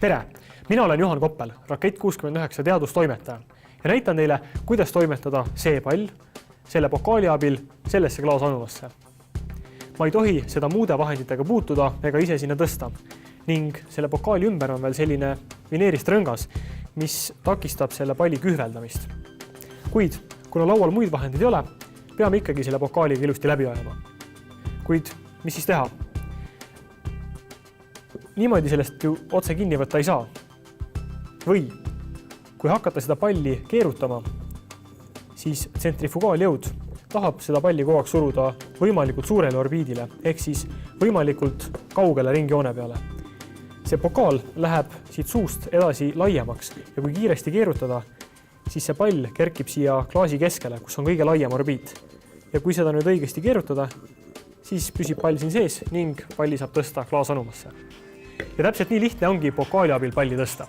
Tere! Mina olen Juhan Koppel, Rakett69 teadustoimetaja ja näitan teile, kuidas toimetada see pall selle pokaali abil sellesse klaasanumasse. Ma ei tohi seda muude vahenditega puutuda ega ise sinna tõsta ning selle pokaali ümber on veel selline vineerist rõngas, mis takistab selle palli kühveldamist. Kuid kuna laual muid vahendeid ei ole, peame ikkagi selle pokaaliga ilusti läbi ajama. Kuid mis siis teha? Niimoodi sellest ju otse kinni võtta ei saa. Või kui hakata seda palli keerutama, siis tsentrifugaaljõud tahab seda palli kogu aeg suruda võimalikult suurele orbiidile, ehk siis võimalikult kaugele ringjoone peale. See pokaal läheb siit suust edasi laiemaks ja kui kiiresti keerutada, siis see pall kerkib siia klaasi keskele, kus on kõige laiem orbiit. Ja kui seda nüüd õigesti keerutada, siis püsib pall siin sees ning palli saab tõsta klaasanumasse. Ja täpselt nii lihtne ongi pokaali abil palli tõsta.